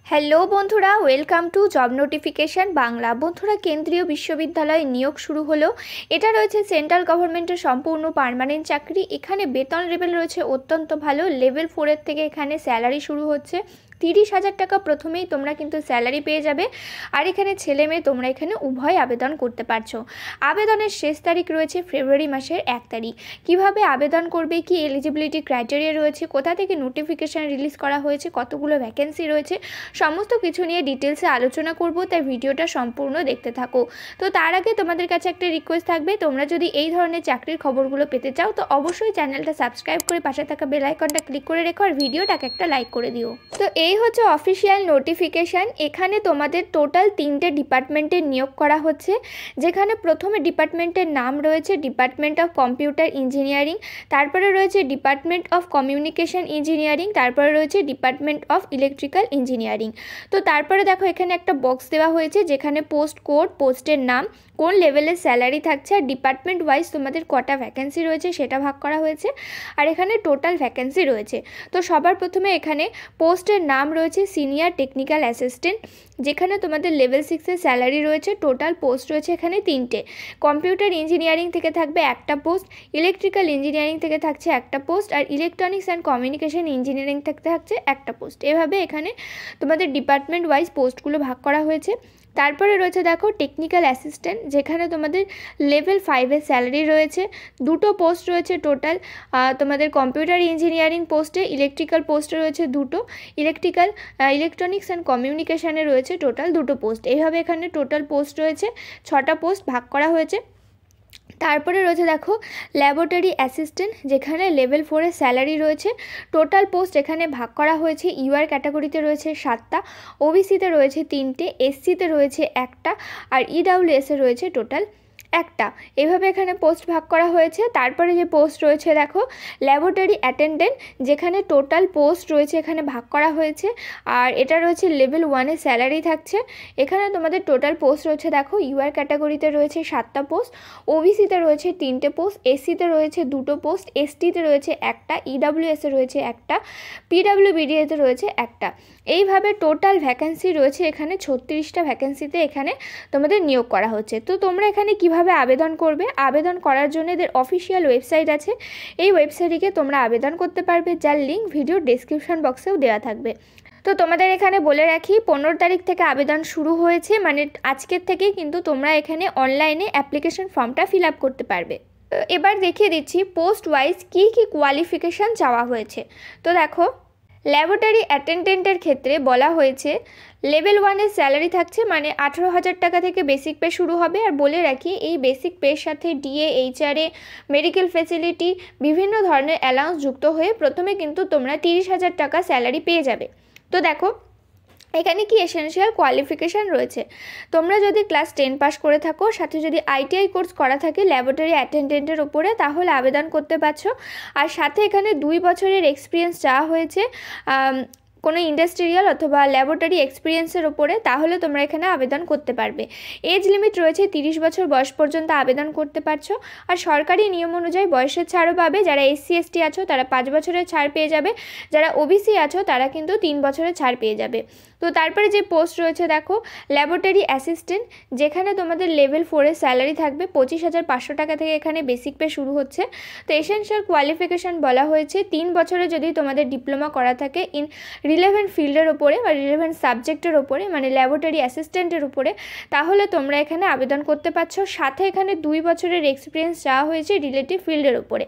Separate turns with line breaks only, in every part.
Hello বন্ধুরা, welcome to job notification Bangla. বন্ধুরা, কেন্দ্রীয় বিশ্ববিদ্যালয়ে নিয়োগ শুরু হলো। এটা রয়েছে সেন্ট্রাল গভর্নমেন্টের সম্পূর্ণ পার্মানেন্ট চাকরি। এখানে বেতন লেভেল রয়েছে অত্যন্ত ভালো। লেভেল 4-এর থেকে এখানে স্যালারি শুরু হচ্ছে 30,000 টাকা। প্রথমেই তোমরা কিন্তু স্যালারি পেয়ে যাবে। আর এখানে ছেলে মেয়ে তোমরা এখানে উভয় আবেদন করতে পারছো। আবেদনের শেষ তারিখ রয়েছে ফেব্রুয়ারি মাসের 1 তারিখ। কিভাবে আবেদন করবে, কি এলিজিবিলিটি ক্রাইটেরিয়া রয়েছে, কোথা থেকে নোটিফিকেশান রিলিজ করা হয়েছে, কতগুলো ভ্যাকেন্সি রয়েছে, সমস্ত কিছু নিয়ে ডিটেলসে আলোচনা করব। তাই ভিডিওটা সম্পূর্ণ দেখতে থাকো। তো তার আগে তোমাদের কাছে একটা রিকোয়েস্ট থাকবে, তোমরা যদি এই ধরনের চাকরির খবরগুলো পেতে চাও তো অবশ্যই চ্যানেলটা সাবস্ক্রাইব করে পাশে থাকা বেল আইকনটা ক্লিক করে রেখো আর ভিডিওটাকে একটা লাইক করে দিও। তো এই হচ্ছে অফিসিয়াল নোটিফিকেশান। এখানে তোমাদের টোটাল 3টে ডিপার্টমেন্টে নিয়োগ করা হচ্ছে, যেখানে প্রথমে ডিপার্টমেন্টের নাম রয়েছে ডিপার্টমেন্ট অফ কম্পিউটার ইঞ্জিনিয়ারিং, তারপরে রয়েছে ডিপার্টমেন্ট অফ কমিউনিকেশন ইঞ্জিনিয়ারিং, তারপরে রয়েছে ডিপার্টমেন্ট অফ ইলেকট্রিক্যাল ইঞ্জিনিয়ারিং। তো তারপরে দেখো এখানে একটা বক্স দেওয়া হয়েছে যেখানে পোস্ট কোড, পোস্টের নাম, কোন লেভেলের স্যালারি থাকছে আর ডিপার্টমেন্ট ওয়াইজ তোমাদের কটা ভ্যাকেন্সি রয়েছে সেটা ভাগ করা হয়েছে। আর এখানে টোটাল ভ্যাকেন্সি রয়েছে। তো সবার প্রথমে এখানে পোস্টের নাম রয়েছে সিনিয়র টেকনিক্যাল অ্যাসিস্ট্যান্ট, যেখানে তোমাদের লেভেল 6-এর স্যালারি রয়েছে। টোটাল পোস্ট রয়েছে এখানে 3টে। কম্পিউটার ইঞ্জিনিয়ারিং থেকে থাকবে একটা পোস্ট, ইলেকট্রিক্যাল ইঞ্জিনিয়ারিং থেকে থাকছে একটা পোস্ট, আর ইলেকট্রনিক্স অ্যান্ড কমিউনিকেশন ইঞ্জিনিয়ারিং থেকে থাকছে একটা পোস্ট। এভাবে এখানে তোমাদের ডিপার্টমেন্ট ওয়াইজ পোস্টগুলো ভাগ করা হয়েছে। তারপরে রয়েছে দেখো টেকনিক্যাল অ্যাসিস্ট্যান্ট, যেখানে তোমাদের লেভেল 5-এর স্যালারি রয়েছে। দুটো পোস্ট রয়েছে টোটাল। তোমাদের কম্পিউটার ইঞ্জিনিয়ারিং পোস্টে, ইলেকট্রিক্যাল পোস্টে রয়েছে দুটো, ইলেকট্রনিক্স অ্যান্ড কমিউনিকেশানে রয়েছে টোটাল দুটো পোস্ট। এইভাবে এখানে টোটাল পোস্ট রয়েছে 6টা পোস্ট ভাগ করা হয়েছে। তারপরে রয়েছে দেখো ল্যাবরেটরি অ্যাসিস্ট্যান্ট, যেখানে লেভেল 4-এর স্যালারি রয়েছে। টোটাল পোস্ট এখানে ভাগ করা হয়েছে। ইউআর ক্যাটাগরিতে রয়েছে 7টা, ওবিসিতে রয়েছে 3টে, এসসিতে রয়েছে একটা, আর ইডাব্লিউএসে রয়েছে টোটাল একটা। এভাবে এখানে পোস্ট ভাগ করা হয়েছে। তারপরে যে পোস্ট রয়েছে দেখো ল্যাবরেটরি অ্যাটেন্ডেন্ট, যেখানে টোটাল পোস্ট রয়েছে এখানে ভাগ করা হয়েছে। আর এটা রয়েছে লেভেল 1-এর স্যালারি থাকছে। এখানে তোমাদের টোটাল পোস্ট রয়েছে দেখো ইউআর ক্যাটাগরিতে রয়েছে 7টা পোস্ট, ওবিসিতে রয়েছে 3টে পোস্ট, এসসিতে রয়েছে 2টো পোস্ট, এসটিতে রয়েছে একটা, ইডাব্লিউএসে রয়েছে একটা, পিডাব্লিউবিডিএতে রয়েছে একটা। এইভাবে টোটাল ভ্যাকেন্সি রয়েছে এখানে 36টা ভ্যাকেন্সিতে এখানে তোমাদের নিয়োগ করা হচ্ছে। তো তোমরা এখানে কিভাবে আবেদন করবে? আবেদন করার জন্য এদের অফিসিয়াল ওয়েবসাইট আছে। এই ওয়েবসাইটে তোমরা আবেদন করতে পারবে, যার লিঙ্ক ভিডিও ডেসক্রিপশন বক্সেও দেওয়া থাকবে। তো তোমাদের এখানে বলে রাখি 15 তারিখ থেকে আবেদন শুরু হয়েছে, মানে আজকের থেকেই কিন্তু তোমরা এখানে অনলাইনে অ্যাপ্লিকেশন ফর্মটা ফিল আপ করতে পারবে। এবার দেখিয়ে দিচ্ছি পোস্ট ওয়াইজ কী কী কোয়ালিফিকেশান চাওয়া হয়েছে। তো দেখো ল্যাবরেটরি অ্যাটেন্ডেন্টের ক্ষেত্রে বলা হয়েছে লেভেল 1-এর স্যালারি থাকছে, মানে 18,000 টাকা থেকে বেসিক পে শুরু হবে। আর বলে রাখি এই বেসিক পের সাথে ডিএ, এইচআরএ, মেডিকেল ফ্যাসিলিটি, বিভিন্ন ধরনের অ্যালাউন্স যুক্ত হয়ে প্রথমে কিন্তু তোমরা 30,000 টাকা স্যালারি পেয়ে যাবে। তো দেখো এখানে কি এসেনশিয়াল কোয়ালিফিকেশান রয়েছে। তোমরা যদি ক্লাস 10 পাস করে থাকো, সাথে যদি আইটিআই কোর্স করা থাকে ল্যাবরেটরি অ্যাটেন্ডেন্টের ওপরে, তাহলে আবেদন করতে পারছো। আর সাথে এখানে 2 বছরের এক্সপিরিয়েন্স চাওয়া হয়েছে কোনো ইন্ডাস্ট্রিয়াল অথবা ল্যাবরেটরি এক্সপিরিয়েন্সের ওপরে, তাহলে তোমরা এখানে আবেদন করতে পারবে। এজ লিমিট রয়েছে 30 বছর বয়স পর্যন্ত আবেদন করতে পারছো। আর সরকারি নিয়ম অনুযায়ী বয়সের ছাড়ও পাবে। যারা এসসি এসটি আছো তারা 5 বছরের ছাড় পেয়ে যাবে, যারা ওবিসি আছো তারা কিন্তু 3 বছরের ছাড় পেয়ে যাবে। তো তারপরে যে পোস্ট রয়েছে দেখো ল্যাবরেটরি অ্যাসিস্ট্যান্ট, যেখানে তোমাদের লেভেল 4-এর স্যালারি থাকবে 25,500 টাকা থেকে এখানে বেসিক পে শুরু হচ্ছে। তো এসেনশিয়াল কোয়ালিফিকেশান বলা হয়েছে 3 বছরে যদি তোমাদের ডিপ্লোমা করা থাকে ইন রিলেভেন্ট ফিল্ডের ওপরে বা রিলেভেন্ট সাবজেক্টের ওপরে, মানে ল্যাবরেটরি অ্যাসিস্ট্যান্টের উপরে, তাহলে তোমরা এখানে আবেদন করতে পারছো। সাথে এখানে 2 বছরের এক্সপিরিয়েন্স চাওয়া হয়েছে রিলেটিভ ফিল্ডের ওপরে।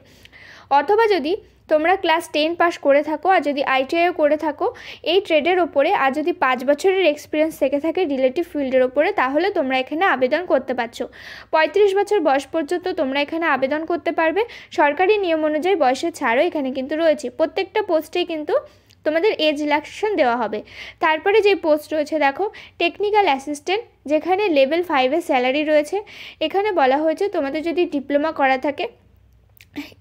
অথবা যদি তোমরা ক্লাস 10 পাস করে থাকো আর যদি আইটিআইও করে থাকো এই ট্রেডের ওপরে, আর যদি 5 বছরের এক্সপিরিয়েন্স থেকে থাকে রিলেটিভ ফিল্ডের ওপরে, তাহলে তোমরা এখানে আবেদন করতে পারছো। 35 বছর বয়স পর্যন্ত তোমরা এখানে আবেদন করতে পারবে। সরকারি নিয়ম অনুযায়ী বয়সের ছাড়ও এখানে কিন্তু রয়েছে। প্রত্যেকটা পোস্টেই কিন্তু তোমাদের এজ রিল্যাক্সেশন দেওয়া হবে। তারপরে যে পোস্ট রয়েছে দেখো টেকনিক্যাল অ্যাসিস্ট্যান্ট, যেখানে লেভেল 5-এর স্যালারি রয়েছে। এখানে বলা হয়েছে তোমাদের যদি ডিপ্লোমা করা থাকে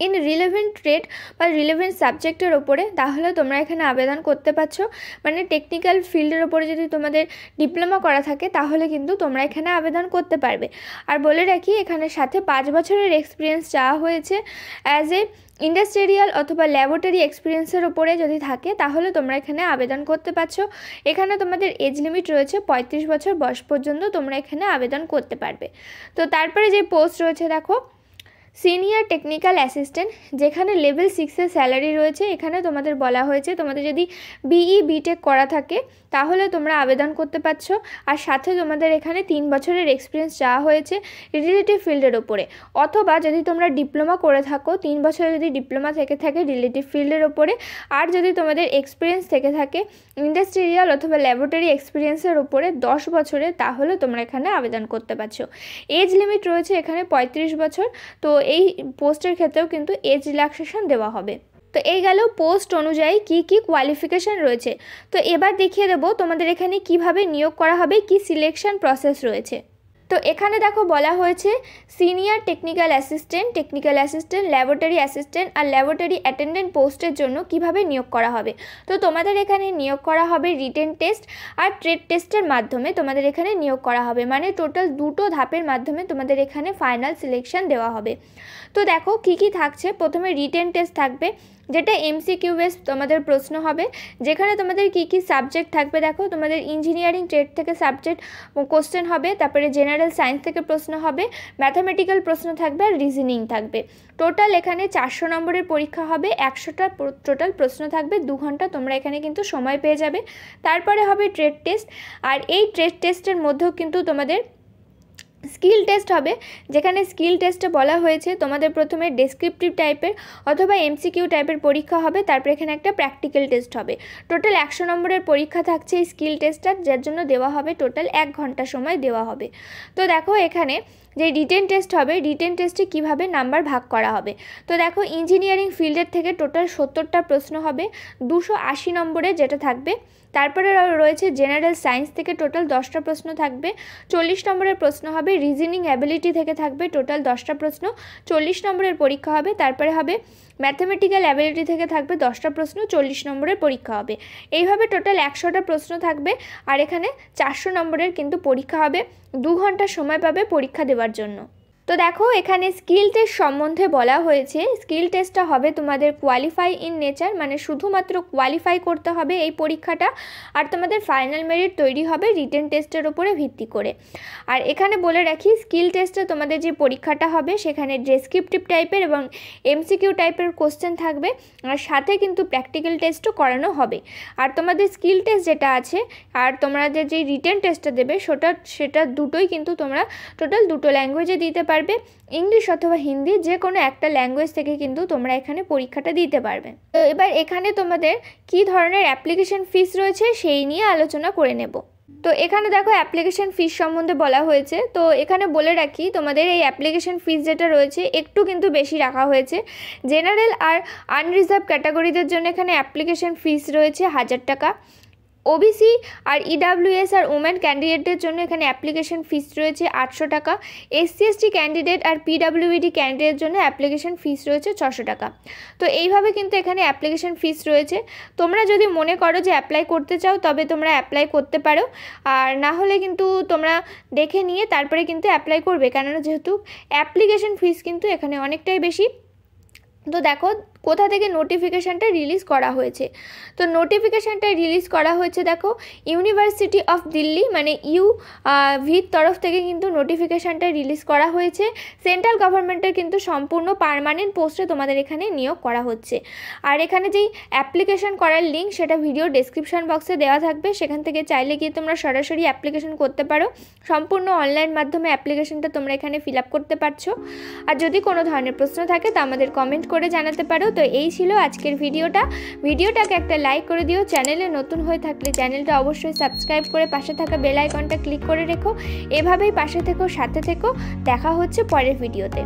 ইন রিলেভেন্ট ট্রেড বা রিলেভেন্ট সাবজেক্টের ওপরে, তাহলে তোমরা এখানে আবেদন করতে পারছো। মানে টেকনিক্যাল ফিল্ডের ওপরে যদি তোমাদের ডিপ্লোমা করা থাকে তাহলে কিন্তু তোমরা এখানে আবেদন করতে পারবে। আর বলে রাখি এখানে সাথে 5 বছরের এক্সপিরিয়েন্স চাওয়া হয়েছে অ্যাজ এ ইন্ডাস্ট্রিয়াল অথবা ল্যাবরেটরি এক্সপিরিয়েন্সের ওপরে যদি থাকে তাহলে তোমরা এখানে আবেদন করতে পারছো। এখানে তোমাদের এজ লিমিট রয়েছে 35 বছর বয়স পর্যন্ত তোমরা এখানে আবেদন করতে পারবে। তো তারপরে যে পোস্ট রয়েছে দেখো সিনিয়র টেকনিক্যাল অ্যাসিস্ট্যান্ট, যেখানে লেভেল 6-এর স্যালারি রয়েছে। এখানে তোমাদের বলা হয়েছে তোমাদের যদি বিই বিটেক করা থাকে তাহলে তোমরা আবেদন করতে পারছো। আর সাথে তোমাদের এখানে 3 বছরের এক্সপিরিয়েন্স চাওয়া হয়েছে রিলেটিভ ফিল্ডের ওপরে, অথবা যদি তোমরা ডিপ্লোমা করে থাকো 3 বছরের যদি ডিপ্লোমা থেকে থাকে রিলেটিভ ফিল্ডের ওপরে, আর যদি তোমাদের এক্সপিরিয়েন্স থেকে থাকে ইন্ডাস্ট্রিয়াল অথবা ল্যাবরেটরি এক্সপিরিয়েন্সের ওপরে 10 বছরের, তাহলে তোমরা এখানে আবেদন করতে পারছো। এজ লিমিট রয়েছে এখানে 35 বছর। তো এই পোস্টের ক্ষেত্রেও কিন্তু এজ রিল্যাক্সেশন দেওয়া হবে। তো এই গেল পোস্ট অনুযায়ী কি কি কোয়ালিফিকেশান রয়েছে। তো এবার দেখিয়ে দেবো তোমাদের এখানে কিভাবে নিয়োগ করা হবে, কি সিলেকশন প্রসেস রয়েছে। তো এখানে দেখো বলা হয়েছে senior technical assistant, laboratory assistant আর ল্যাবরেটরি অ্যাটেন্ডেন্ট পোস্টের জন্য কিভাবে নিয়োগ করা হবে। তো তোমাদের এখানে নিয়োগ করা হবে রিটেন টেস্ট আর ট্রেড টেস্টের মাধ্যমে তোমাদের এখানে নিয়োগ করা হবে, মানে টোটাল 2টো ধাপের মাধ্যমে তোমাদের এখানে ফাইনাল সিলেকশন দেওয়া হবে। তো দেখো কি কি থাকছে। প্রথমে রিটেন টেস্ট থাকবে, যেটা এমসিকিউ বেস তোমাদের প্রশ্ন হবে, যেখানে তোমাদের কি কি সাবজেক্ট থাকবে। দেখো তোমাদের ইঞ্জিনিয়ারিং ট্রেড থেকে সাবজেক্ট কোশ্চেন হবে, তারপরে জেনারেল সায়েন্স থেকে প্রশ্ন হবে, ম্যাথামেটিক্যাল প্রশ্ন থাকবে আর রিজনিং থাকবে। টোটাল এখানে 400 নম্বরের পরীক্ষা হবে, 100টা টোটাল প্রশ্ন থাকবে, 2 ঘন্টা তোমরা এখানে কিন্তু সময় পেয়ে যাবে। তারপরে হবে ট্রেড টেস্ট, আর এই ট্রেড টেস্টের মধ্যেও কিন্তু তোমাদের স্কিল টেস্ট হবে, যেখানে স্কিল টেস্টে বলা হয়েছে তোমাদের প্রথমে ডেসক্রিপটিভ টাইপের অথবা এমসিকিউ টাইপের পরীক্ষা হবে, তারপর এখানে একটা প্র্যাকটিক্যাল টেস্ট হবে। টোটাল 100 নম্বরের পরীক্ষা থাকছে এই স্কিল টেস্টটা, যার জন্য দেওয়া হবে টোটাল 1 ঘন্টা সময় দেওয়া হবে। তো দেখো এখানে যে রিটেন টেস্ট হবে, রিটেন টেস্টে কিভাবে নাম্বার ভাগ করা হবে। তো দেখো ইঞ্জিনিয়ারিং ফিল্ডের থেকে টোটাল 70টা প্রশ্ন হবে, 280 নম্বরে যেটা থাকবে। তারপরে রয়েছে জেনারেল সায়েন্স থেকে টোটাল 10টা প্রশ্ন থাকবে, 40 নম্বরের প্রশ্ন হবে। রিজনিং অ্যাবিলিটি থেকে থাকবে টোটাল 10টা প্রশ্ন, 40 নম্বরের পরীক্ষা হবে। তারপরে হবে ম্যাথামেটিক্যাল অ্যাবিলিটি থেকে থাকবে 10টা প্রশ্ন, 40 নম্বরের পরীক্ষা হবে। এইভাবে টোটাল 100টা প্রশ্ন থাকবে, আর এখানে 400 নম্বরের কিন্তু পরীক্ষা হবে। 2 ঘন্টা সময় পাবে পরীক্ষা দেওয়ার জন্য। তো দেখো এখানে স্কিল টেস্ট সম্বন্ধে বলা হয়েছে, স্কিল টেস্টটা হবে তোমাদের কোয়ালিফাই ইন নেচার, মানে শুধুমাত্র কোয়ালিফাই করতে হবে এই পরীক্ষাটা, আর তোমাদের ফাইনাল মেরিট তৈরি হবে রিটেন টেস্টের উপরে ভিত্তি করে। আর এখানে বলে রাখি স্কিল টেস্টে তোমাদের যে পরীক্ষাটা হবে সেখানে ডেসক্রিপটিভ টাইপের এবং এমসিকিউ টাইপের কোশ্চেন থাকবে, আর সাথে কিন্তু প্র্যাকটিক্যাল টেস্টও করানো হবে। আর তোমাদের স্কিল টেস্ট যেটা আছে আর তোমাদের যে রিটেন টেস্টটা দেবে সেটা দুটোই কিন্তু তোমরা টোটাল 2টো ল্যাঙ্গুয়েজে দিতে পারবে, ইংলিশ অথবা হিন্দি, যে কোনো একটা ল্যাঙ্গুয়েজ থেকে কিন্তু তোমরা এখানে পরীক্ষাটা দিতে পারবে। তো এবার এখানে তোমাদের কি ধরনের অ্যাপ্লিকেশন ফিস রয়েছে সেই নিয়ে আলোচনা করে নেব। তো এখানে দেখো অ্যাপ্লিকেশন ফিস সম্বন্ধে বলা হয়েছে। তো এখানে বলে রাখি তোমাদের এই অ্যাপ্লিকেশন ফিস যেটা রয়েছে একটু কিন্তু বেশি রাখা হয়েছে। জেনারেল আর আনরিজার্ভ ক্যাটাগরিদের জন্য এখানে অ্যাপ্লিকেশন ফিস রয়েছে 1000 টাকা। ওবিসি আর ইডাব্লিউএস আর ওমেন ক্যান্ডিডেটদের জন্য এখানে অ্যাপ্লিকেশন ফিস রয়েছে 800 টাকা। এসসি এসটি ক্যান্ডিডেট আর পিডাব্লিউডি ক্যান্ডিডেটের জন্য অ্যাপ্লিকেশন ফিস রয়েছে 600 টাকা। তো এইভাবে কিন্তু এখানে অ্যাপ্লিকেশন ফিস রয়েছে। তোমরা যদি মনে করো যে অ্যাপ্লাই করতে চাও তবে তোমরা অ্যাপ্লাই করতে পারো, আর না হলে কিন্তু তোমরা দেখে নিয়ে তারপরে কিন্তু অ্যাপ্লাই করবে, কেননা যেহেতু অ্যাপ্লিকেশন ফিস কিন্তু এখানে অনেকটাই বেশি। তো দেখো কোথা থেকে নোটিফিকেশানটা রিলিজ করা হয়েছে। তো নোটিফিকেশানটা রিলিজ করা হয়েছে দেখো ইউনিভার্সিটি অফ দিল্লি, মানে ভির তরফ থেকে কিন্তু নোটিফিকেশানটা রিলিজ করা হয়েছে। সেন্ট্রাল গভর্নমেন্টের কিন্তু সম্পূর্ণ পার্মানেন্ট পোস্টে তোমাদের এখানে নিয়োগ করা হচ্ছে। আর এখানে যেই অ্যাপ্লিকেশান করার লিঙ্ক সেটা ভিডিও ডেসক্রিপশন বক্সে দেওয়া থাকবে, সেখান থেকে চাইলে গিয়ে তোমরা সরাসরি অ্যাপ্লিকেশান করতে পারো। সম্পূর্ণ অনলাইন মাধ্যমে অ্যাপ্লিকেশানটা তোমরা এখানে ফিল আপ করতে পারছো। আর যদি কোনো ধরনের প্রশ্ন থাকে তা আমাদের কমেন্ট করে জানাতে পারো। তো এই ছিল আজকের ভিডিওটাকে একটা লাইক করে দিও। চ্যানেলে নতুন হয়ে থাকলে চ্যানেলটা অবশ্যই সাবস্ক্রাইব করে পাশে থাকা বেল আইকনটা ক্লিক করে রেখো। এভাবেই পাশে থেকো, সাথে থেকো। দেখা হচ্ছে পরের ভিডিওতে।